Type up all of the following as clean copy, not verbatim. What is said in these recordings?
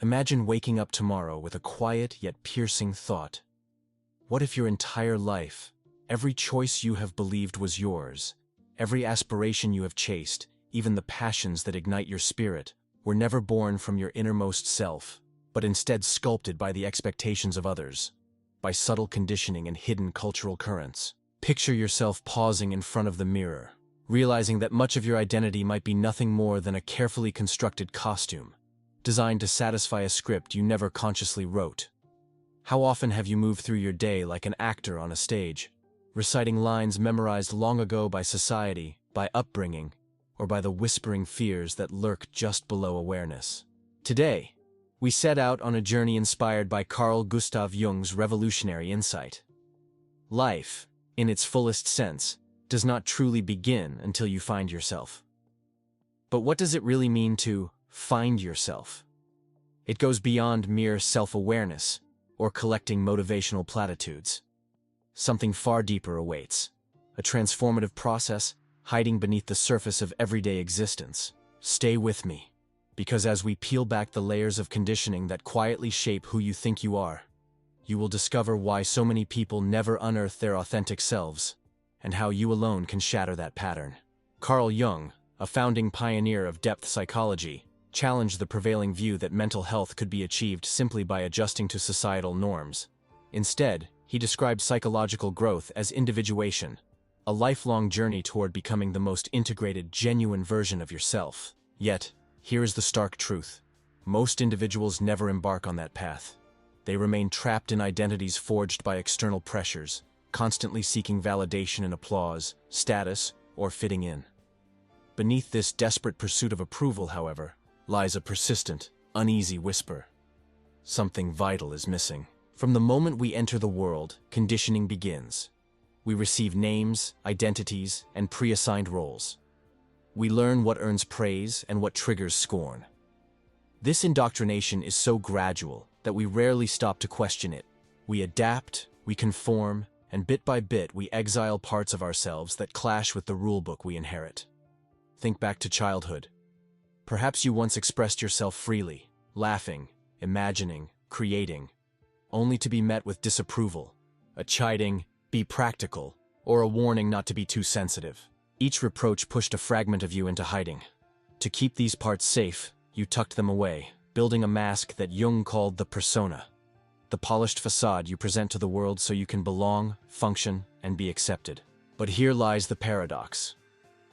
Imagine waking up tomorrow with a quiet yet piercing thought. What if your entire life, every choice you have believed was yours, every aspiration you have chased, even the passions that ignite your spirit, were never born from your innermost self, but instead sculpted by the expectations of others, by subtle conditioning and hidden cultural currents? Picture yourself pausing in front of the mirror, realizing that much of your identity might be nothing more than a carefully constructed costume, designed to satisfy a script you never consciously wrote. How often have you moved through your day like an actor on a stage, reciting lines memorized long ago by society, by upbringing, or by the whispering fears that lurk just below awareness? Today, we set out on a journey inspired by Carl Gustav Jung's revolutionary insight. Life, in its fullest sense, does not truly begin until you find yourself. But what does it really mean to find yourself? It goes beyond mere self-awareness or collecting motivational platitudes. Something far deeper awaits, a transformative process hiding beneath the surface of everyday existence. Stay with me, because as we peel back the layers of conditioning that quietly shape who you think you are, you will discover why so many people never unearth their authentic selves, and how you alone can shatter that pattern. Carl Jung, a founding pioneer of depth psychology, challenged the prevailing view that mental health could be achieved simply by adjusting to societal norms. Instead, he described psychological growth as individuation, a lifelong journey toward becoming the most integrated, genuine version of yourself. Yet, here is the stark truth. Most individuals never embark on that path. They remain trapped in identities forged by external pressures, constantly seeking validation and applause, status, or fitting in. Beneath this desperate pursuit of approval, however, lies a persistent, uneasy whisper. Something vital is missing. From the moment we enter the world, conditioning begins. We receive names, identities, and pre-assigned roles. We learn what earns praise and what triggers scorn. This indoctrination is so gradual that we rarely stop to question it. We adapt, we conform, and bit by bit we exile parts of ourselves that clash with the rulebook we inherit. Think back to childhood. Perhaps you once expressed yourself freely, laughing, imagining, creating, only to be met with disapproval, a chiding, "Be practical," or a warning not to be too sensitive. Each reproach pushed a fragment of you into hiding. To keep these parts safe, you tucked them away, building a mask that Jung called the persona, the polished facade you present to the world so you can belong, function, and be accepted. But here lies the paradox.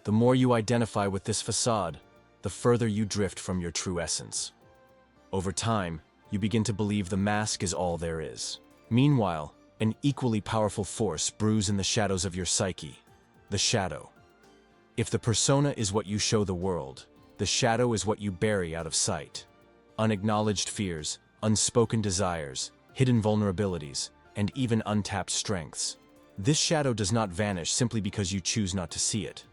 The more you identify with this facade, the further you drift from your true essence. Over time, you begin to believe the mask is all there is. Meanwhile, an equally powerful force brews in the shadows of your psyche, the shadow. If the persona is what you show the world, the shadow is what you bury out of sight. Unacknowledged fears, unspoken desires, hidden vulnerabilities, and even untapped strengths. This shadow does not vanish simply because you choose not to see it.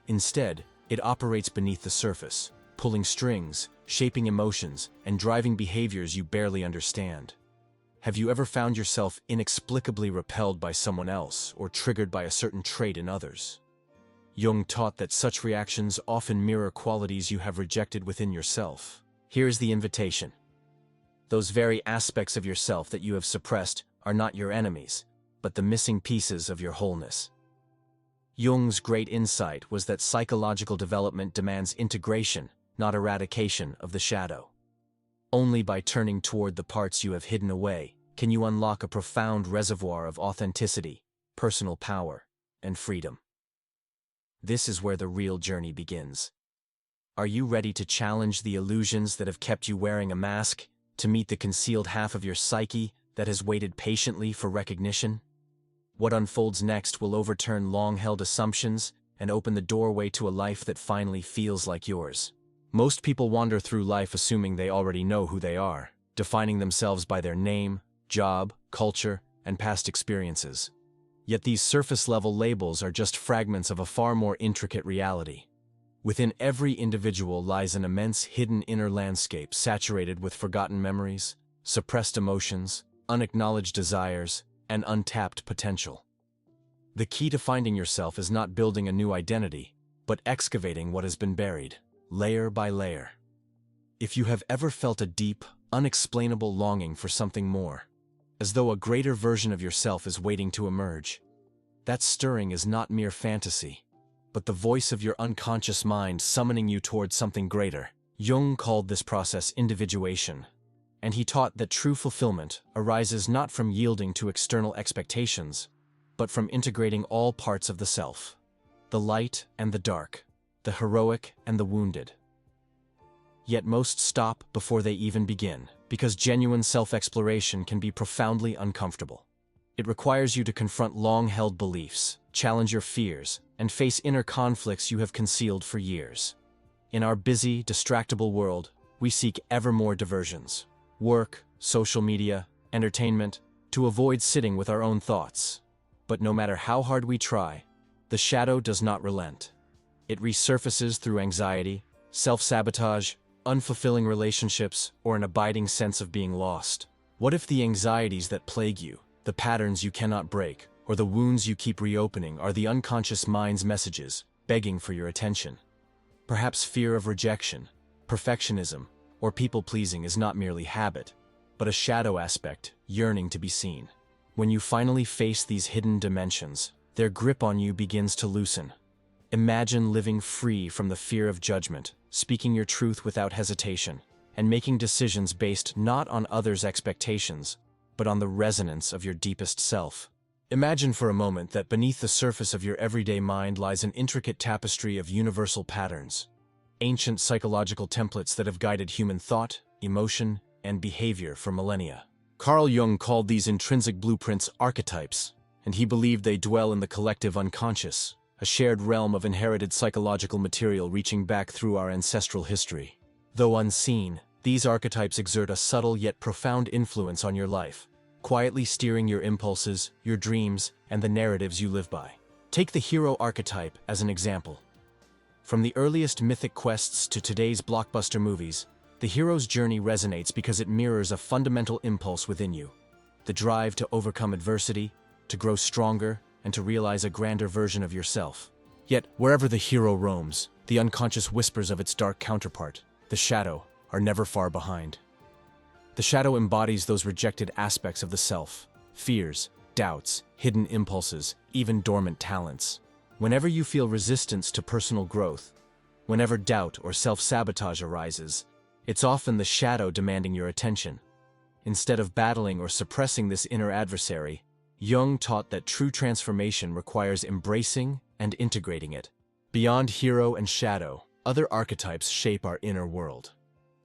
Instead, it operates beneath the surface, pulling strings, shaping emotions, and driving behaviors you barely understand. Have you ever found yourself inexplicably repelled by someone else or triggered by a certain trait in others? Jung taught that such reactions often mirror qualities you have rejected within yourself. Here is the invitation. Those very aspects of yourself that you have suppressed are not your enemies, but the missing pieces of your wholeness. Jung's great insight was that psychological development demands integration, not eradication of the shadow. Only by turning toward the parts you have hidden away can you unlock a profound reservoir of authenticity, personal power, and freedom. This is where the real journey begins. Are you ready to challenge the illusions that have kept you wearing a mask, to meet the concealed half of your psyche that has waited patiently for recognition? What unfolds next will overturn long-held assumptions and open the doorway to a life that finally feels like yours. Most people wander through life assuming they already know who they are, defining themselves by their name, job, culture, and past experiences. Yet these surface-level labels are just fragments of a far more intricate reality. Within every individual lies an immense hidden inner landscape saturated with forgotten memories, suppressed emotions, unacknowledged desires, and untapped potential. The key to finding yourself is not building a new identity, but excavating what has been buried, layer by layer. If you have ever felt a deep, unexplainable longing for something more, as though a greater version of yourself is waiting to emerge. That stirring is not mere fantasy, but the voice of your unconscious mind summoning you towards something greater. Jung called this process individuation, and he taught that true fulfillment arises not from yielding to external expectations, but from integrating all parts of the self, the light and the dark, the heroic and the wounded. Yet most stop before they even begin, because genuine self-exploration can be profoundly uncomfortable. It requires you to confront long-held beliefs, challenge your fears, and face inner conflicts you have concealed for years. In our busy, distractible world, we seek ever more diversions: work, social media, entertainment, to avoid sitting with our own thoughts. But no matter how hard we try, the shadow does not relent. It resurfaces through anxiety, self-sabotage, unfulfilling relationships, or an abiding sense of being lost. What if the anxieties that plague you, the patterns you cannot break, or the wounds you keep reopening are the unconscious mind's messages, begging for your attention? Perhaps fear of rejection, perfectionism, or people-pleasing is not merely habit, but a shadow aspect yearning to be seen. When you finally face these hidden dimensions, their grip on you begins to loosen. Imagine living free from the fear of judgment, speaking your truth without hesitation, and making decisions based not on others' expectations, but on the resonance of your deepest self. Imagine for a moment that beneath the surface of your everyday mind lies an intricate tapestry of universal patterns, ancient psychological templates that have guided human thought, emotion, and behavior for millennia. Carl Jung called these intrinsic blueprints archetypes, and he believed they dwell in the collective unconscious, a shared realm of inherited psychological material reaching back through our ancestral history. Though unseen, these archetypes exert a subtle yet profound influence on your life, quietly steering your impulses, your dreams, and the narratives you live by. Take the hero archetype as an example. From the earliest mythic quests to today's blockbuster movies, the hero's journey resonates because it mirrors a fundamental impulse within you: the drive to overcome adversity, to grow stronger, and to realize a grander version of yourself. Yet, wherever the hero roams, the unconscious whispers of its dark counterpart, the shadow, are never far behind. The shadow embodies those rejected aspects of the self: fears, doubts, hidden impulses, even dormant talents. Whenever you feel resistance to personal growth, whenever doubt or self-sabotage arises, it's often the shadow demanding your attention. Instead of battling or suppressing this inner adversary, Jung taught that true transformation requires embracing and integrating it. Beyond hero and shadow, other archetypes shape our inner world.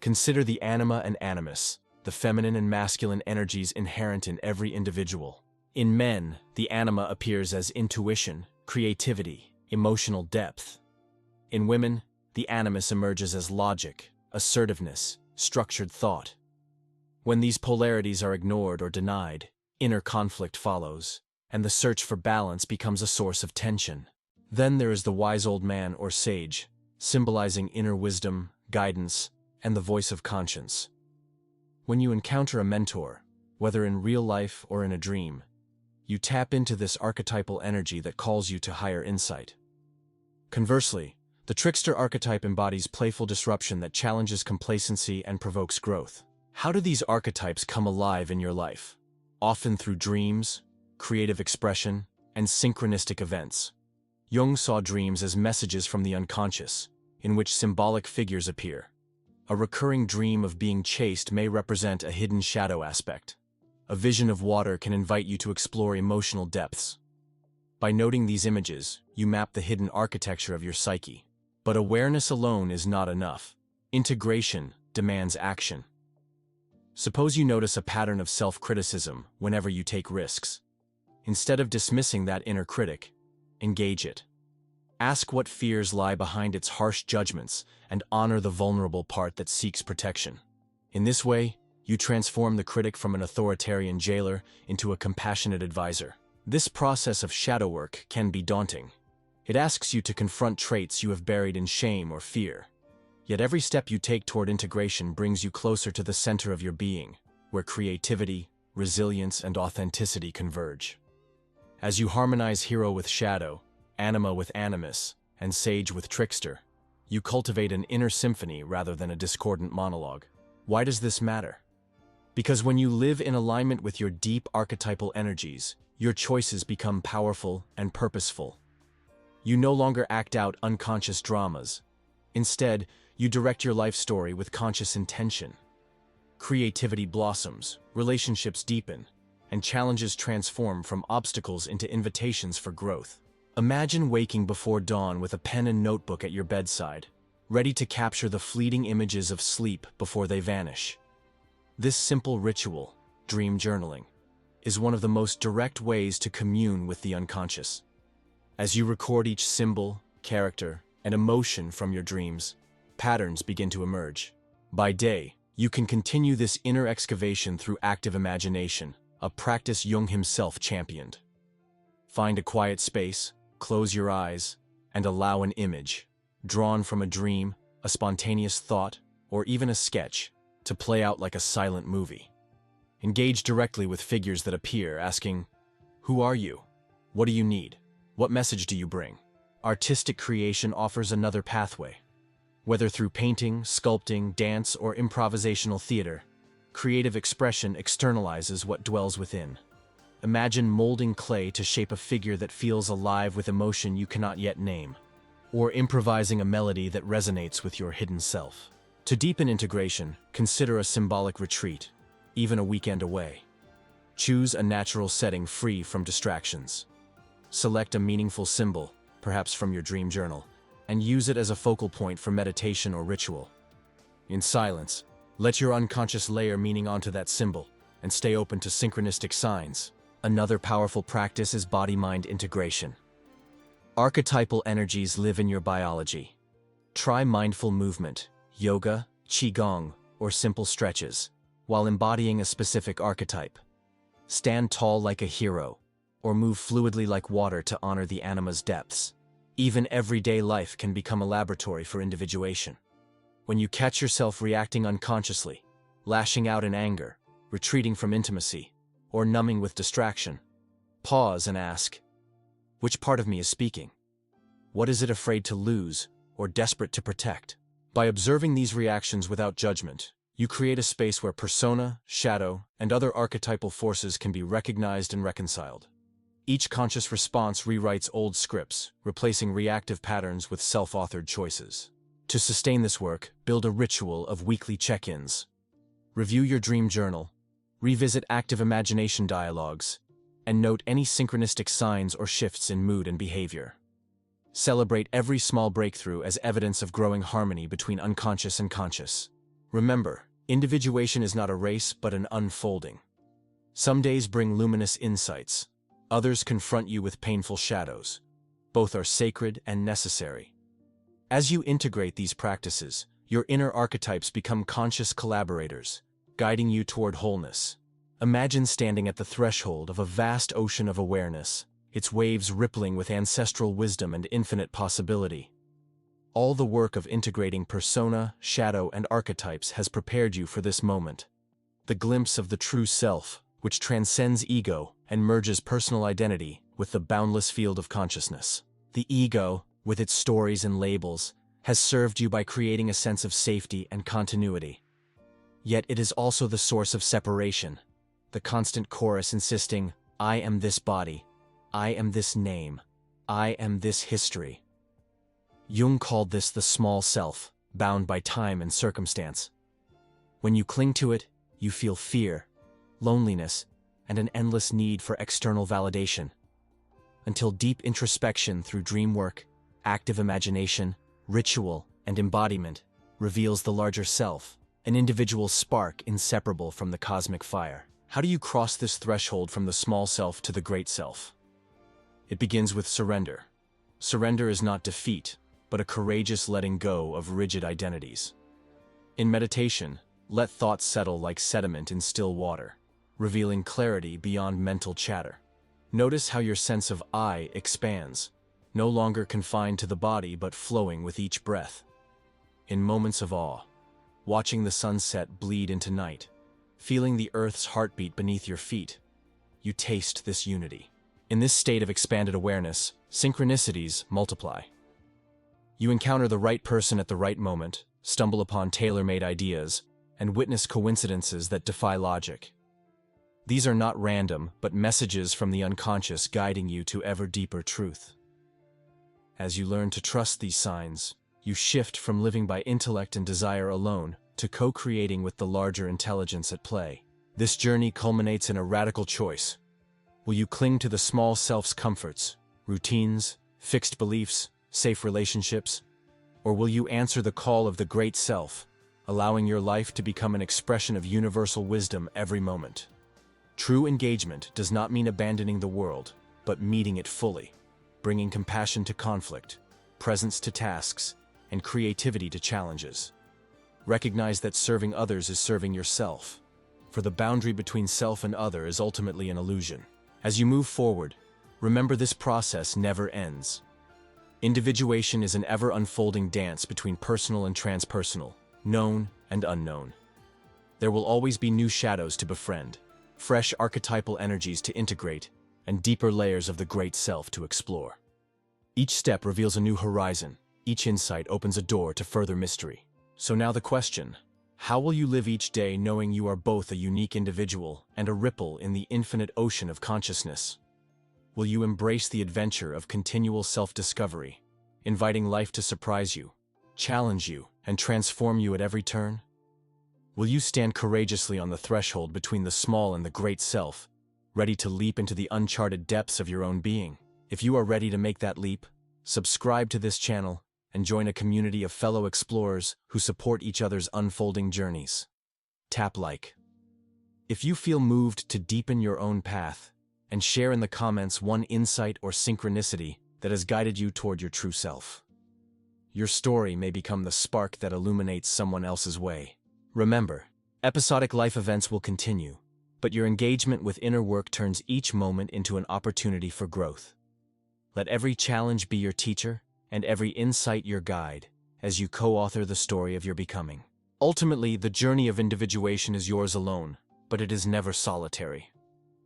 Consider the anima and animus, the feminine and masculine energies inherent in every individual. In men, the anima appears as intuition, creativity, emotional depth. In women, the animus emerges as logic, assertiveness, structured thought. When these polarities are ignored or denied, inner conflict follows, and the search for balance becomes a source of tension. Then there is the wise old man or sage, symbolizing inner wisdom, guidance, and the voice of conscience. When you encounter a mentor, whether in real life or in a dream, you tap into this archetypal energy that calls you to higher insight. Conversely, the trickster archetype embodies playful disruption that challenges complacency and provokes growth. How do these archetypes come alive in your life? Often through dreams, creative expression, and synchronistic events. Jung saw dreams as messages from the unconscious, in which symbolic figures appear. A recurring dream of being chased may represent a hidden shadow aspect. A vision of water can invite you to explore emotional depths. By noting these images, you map the hidden architecture of your psyche. But awareness alone is not enough. Integration demands action. Suppose you notice a pattern of self-criticism whenever you take risks. Instead of dismissing that inner critic, engage it. Ask what fears lie behind its harsh judgments and honor the vulnerable part that seeks protection. In this way, you transform the critic from an authoritarian jailer into a compassionate advisor. This process of shadow work can be daunting. It asks you to confront traits you have buried in shame or fear. Yet every step you take toward integration brings you closer to the center of your being, where creativity, resilience, and authenticity converge. As you harmonize hero with shadow, anima with animus, and sage with trickster, you cultivate an inner symphony rather than a discordant monologue. Why does this matter? Because when you live in alignment with your deep archetypal energies, your choices become powerful and purposeful. You no longer act out unconscious dramas. Instead, you direct your life story with conscious intention. Creativity blossoms, relationships deepen, and challenges transform from obstacles into invitations for growth. Imagine waking before dawn with a pen and notebook at your bedside, ready to capture the fleeting images of sleep before they vanish. This simple ritual, dream journaling, is one of the most direct ways to commune with the unconscious. As you record each symbol, character, and emotion from your dreams, patterns begin to emerge. By day, you can continue this inner excavation through active imagination, a practice Jung himself championed. Find a quiet space, close your eyes, and allow an image, drawn from a dream, a spontaneous thought, or even a sketch, to play out like a silent movie. Engage directly with figures that appear, asking, "Who are you? What do you need? What message do you bring?" Artistic creation offers another pathway. Whether through painting, sculpting, dance, or improvisational theater, creative expression externalizes what dwells within. Imagine molding clay to shape a figure that feels alive with emotion you cannot yet name, or improvising a melody that resonates with your hidden self. To deepen integration, consider a symbolic retreat, even a weekend away. Choose a natural setting free from distractions. Select a meaningful symbol, perhaps from your dream journal, and use it as a focal point for meditation or ritual. In silence, let your unconscious layer meaning onto that symbol, and stay open to synchronistic signs. Another powerful practice is body-mind integration. Archetypal energies live in your biology. Try mindful movement, yoga, qigong, or simple stretches, while embodying a specific archetype. Stand tall like a hero, or move fluidly like water to honor the anima's depths. Even everyday life can become a laboratory for individuation. When you catch yourself reacting unconsciously, lashing out in anger, retreating from intimacy, or numbing with distraction, pause and ask, which part of me is speaking? What is it afraid to lose or desperate to protect? By observing these reactions without judgment, you create a space where persona, shadow, and other archetypal forces can be recognized and reconciled. Each conscious response rewrites old scripts, replacing reactive patterns with self-authored choices. To sustain this work, build a ritual of weekly check-ins. Review your dream journal, revisit active imagination dialogues, and note any synchronistic signs or shifts in mood and behavior. Celebrate every small breakthrough as evidence of growing harmony between unconscious and conscious. Remember, individuation is not a race but an unfolding. Some days bring luminous insights, others confront you with painful shadows. Both are sacred and necessary. As you integrate these practices, your inner archetypes become conscious collaborators, guiding you toward wholeness. Imagine standing at the threshold of a vast ocean of awareness, its waves rippling with ancestral wisdom and infinite possibility. All the work of integrating persona, shadow, and archetypes has prepared you for this moment. The glimpse of the true self, which transcends ego and merges personal identity with the boundless field of consciousness. The ego, with its stories and labels, has served you by creating a sense of safety and continuity. Yet it is also the source of separation, the constant chorus insisting, "I am this body, I am this name, I am this history." Jung called this the small self, bound by time and circumstance. When you cling to it, you feel fear, loneliness, and an endless need for external validation. Until deep introspection through dream work, active imagination, ritual, and embodiment reveals the larger self, an individual spark inseparable from the cosmic fire. How do you cross this threshold from the small self to the great self? It begins with surrender. Surrender is not defeat, but a courageous letting go of rigid identities. In meditation, let thoughts settle like sediment in still water, revealing clarity beyond mental chatter. Notice how your sense of I expands, no longer confined to the body but flowing with each breath. In moments of awe, watching the sunset bleed into night, feeling the earth's heartbeat beneath your feet, you taste this unity. In this state of expanded awareness, synchronicities multiply. You encounter the right person at the right moment, stumble upon tailor-made ideas, and witness coincidences that defy logic. These are not random, but messages from the unconscious guiding you to ever deeper truth. As you learn to trust these signs, you shift from living by intellect and desire alone to co-creating with the larger intelligence at play. This journey culminates in a radical choice. Will you cling to the small self's comforts, routines, fixed beliefs, safe relationships? Or will you answer the call of the great self, allowing your life to become an expression of universal wisdom every moment? True engagement does not mean abandoning the world, but meeting it fully, bringing compassion to conflict, presence to tasks, and creativity to challenges. Recognize that serving others is serving yourself, for the boundary between self and other is ultimately an illusion. As you move forward, remember this process never ends. Individuation is an ever-unfolding dance between personal and transpersonal, known and unknown. There will always be new shadows to befriend, fresh archetypal energies to integrate, and deeper layers of the great self to explore. Each step reveals a new horizon, each insight opens a door to further mystery. So now the question, how will you live each day knowing you are both a unique individual and a ripple in the infinite ocean of consciousness? Will you embrace the adventure of continual self-discovery, inviting life to surprise you, challenge you, and transform you at every turn? Will you stand courageously on the threshold between the small and the great self, ready to leap into the uncharted depths of your own being? If you are ready to make that leap, subscribe to this channel and join a community of fellow explorers who support each other's unfolding journeys. Tap like if you feel moved to deepen your own path, and share in the comments one insight or synchronicity that has guided you toward your true self. Your story may become the spark that illuminates someone else's way. Remember, episodic life events will continue, but your engagement with inner work turns each moment into an opportunity for growth. Let every challenge be your teacher, and every insight your guide, as you co-author the story of your becoming. Ultimately, the journey of individuation is yours alone, but it is never solitary.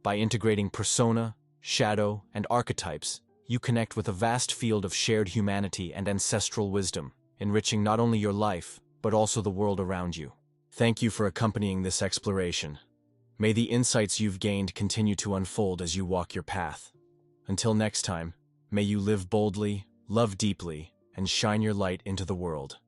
By integrating persona, shadow, and archetypes, you connect with a vast field of shared humanity and ancestral wisdom, enriching not only your life, but also the world around you. Thank you for accompanying this exploration. May the insights you've gained continue to unfold as you walk your path. Until next time, may you live boldly, love deeply, and shine your light into the world.